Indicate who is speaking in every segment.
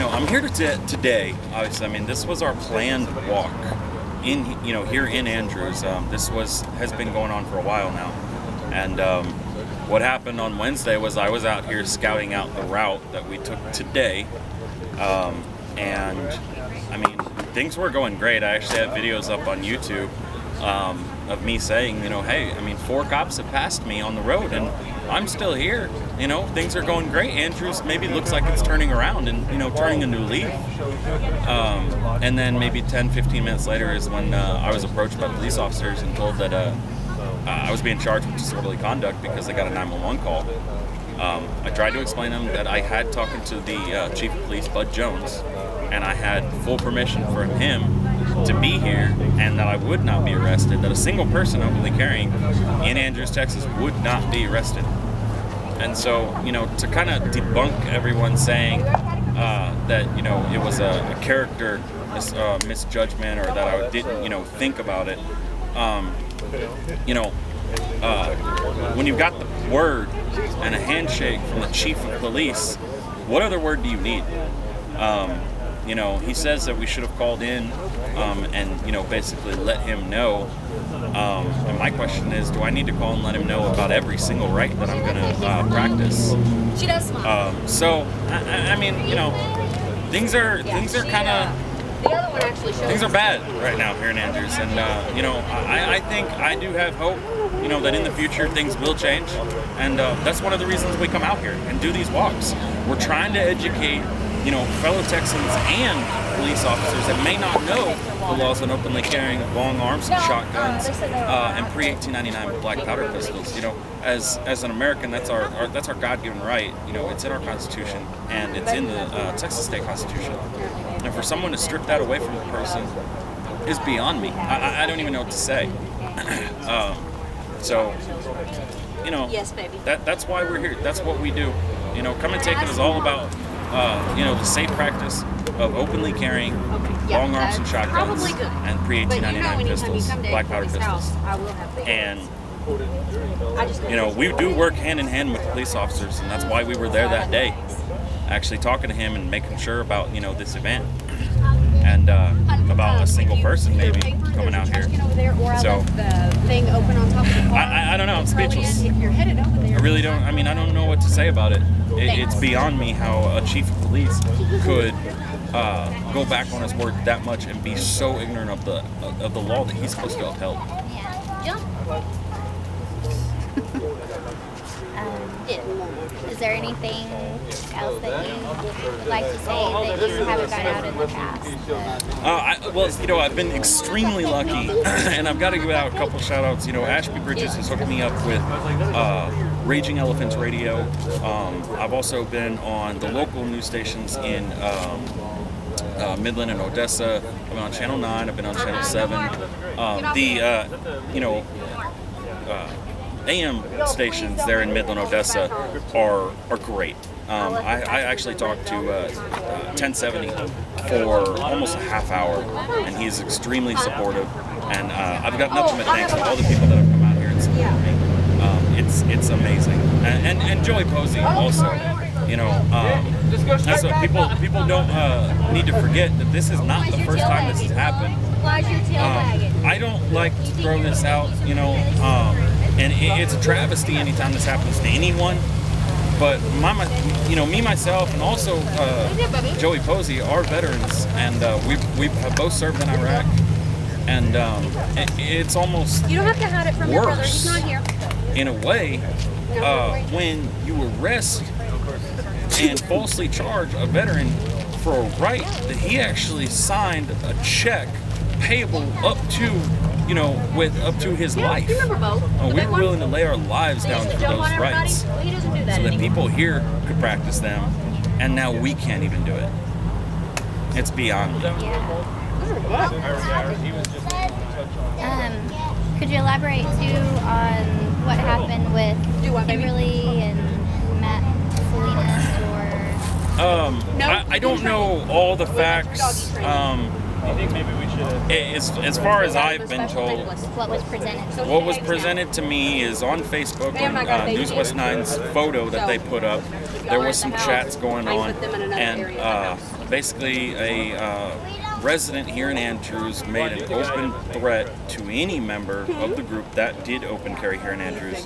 Speaker 1: I'm here today. Obviously, I mean, this was our planned walk in, here in Andrews. This has been going on for a while now, and what happened on Wednesday was I was out here scouting out the route that we took today, and I mean, things were going great. I actually have videos up on YouTube of me saying, hey, I mean, 4 cops have passed me on the road, and I'm still here. Things are going great. Andrews maybe looks like it's turning around and, turning a new leaf. And then maybe 10, 15 minutes later is when I was approached by police officers and told that I was being charged with disorderly conduct because I got a 911 call. I tried to explain to them that I had talked to the chief of police, Bud Jones, and I had full permission from him to be here, and that I would not be arrested, that a single person openly carrying in Andrews, Texas would not be arrested. And so, to kind of debunk everyone saying that, it was a character misjudgment, or that I didn't, think about it, when you've got the word and a handshake from the chief of police, what other word do you need? He says that we should have called in and, basically let him know. And my question is, do I need to call and let him know about every single right that I'm going to practice?
Speaker 2: She does smile.
Speaker 1: So, I mean, things are kind of... Things are bad right now here in Andrews, and I think I do have hope, that in the future things will change, and that's one of the reasons we come out here and do these walks. We're trying to educate, fellow Texans and police officers that may not know the laws on openly carrying long arms and shotguns and pre-1899 black powder pistols. As an American, that's our God-given right. It's in our Constitution, and it's in the Texas State Constitution. And for someone to strip that away from a person is beyond me. I don't even know what to say.
Speaker 2: Yes, baby.
Speaker 1: That's why we're here. That's what we do. Come and Take It is all about, the safe practice of openly carrying long arms and shotguns and pre-1899 pistols, black powder pistols. And, we do work hand in hand with police officers, and that's why we were there that day, actually talking to him and making sure about, this event. And about a single person maybe coming out here. So I don't know, I'm speechless. I really don't, I don't know what to say about it. It's beyond me how a chief of police could go back on his word that much and be so ignorant of the law that he's supposed to uphold.
Speaker 3: Is there anything else that you would like to say that you haven't got out in the past?
Speaker 1: I've been extremely lucky, and I've got to give out a couple shout-outs. Ashby Bridges has hooked me up with Raging Elephants Radio. I've also been on the local news stations in Midland and Odessa. I've been on Channel 9, I've been on Channel 7. AM stations there in Midland, Odessa are great. I actually talked to 1070 for almost a half hour, and he's extremely supportive. And I've got nothing but thanks to all the people that have come out here and supported me. It's amazing. And Joey Posey also. That's what people don't need to forget, that this is not the first time this has happened. I don't like to throw this out, and it's a travesty anytime this happens to anyone. But me, myself, and also Joey Posey are veterans, and we have both served in Iraq, and it's almost
Speaker 2: You don't have to hide it from your brother. He's not here.
Speaker 1: in a way when you arrest and falsely charge a veteran for a right that he actually signed a check payable up to up to his life.
Speaker 2: You remember both?
Speaker 1: We were willing to lay our lives down for those rights
Speaker 2: Well, he doesn't do that
Speaker 1: so that
Speaker 2: anymore.
Speaker 1: people here could practice them, and now we can't even do it. It's beyond me.
Speaker 3: Could you elaborate too on what happened with Kimberly and Matt Salinas,
Speaker 1: I don't know all the facts.
Speaker 4: I think maybe we should.
Speaker 1: As far as I've been told,
Speaker 3: what was presented?
Speaker 1: what was presented to me is on Facebook, on News West 9's photo that they put up. There was some chats going on, and basically a resident here in Andrews made an open threat to any member of the group that did open carry here in Andrews.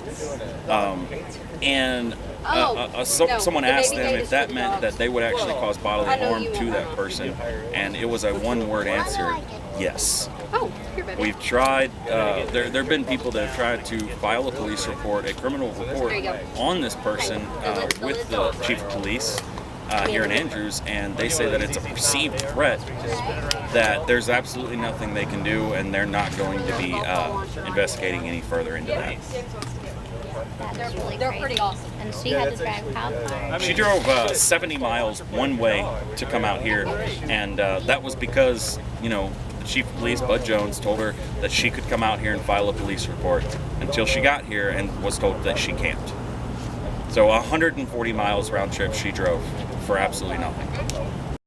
Speaker 1: Someone asked them if that meant that they would actually cause bodily harm to that person, and it was a one-word answer: yes.
Speaker 2: Oh, here, baby.
Speaker 1: We've tried. There have been people that have tried to file a police report, a criminal report, on this person with the chief of police here in Andrews, and they say that it's a perceived threat, that there's absolutely nothing they can do, and they're not going to be investigating any further into that.
Speaker 3: That's really
Speaker 2: They're
Speaker 3: crazy.
Speaker 2: pretty awesome.
Speaker 3: And she had to drive how far?
Speaker 1: She drove 70 miles one way to come out here, and that was because, the chief of police, Bud Jones, told her that she could come out here and file a police report until she got here and was told that she can't. So 140 miles round trip she drove for absolutely nothing.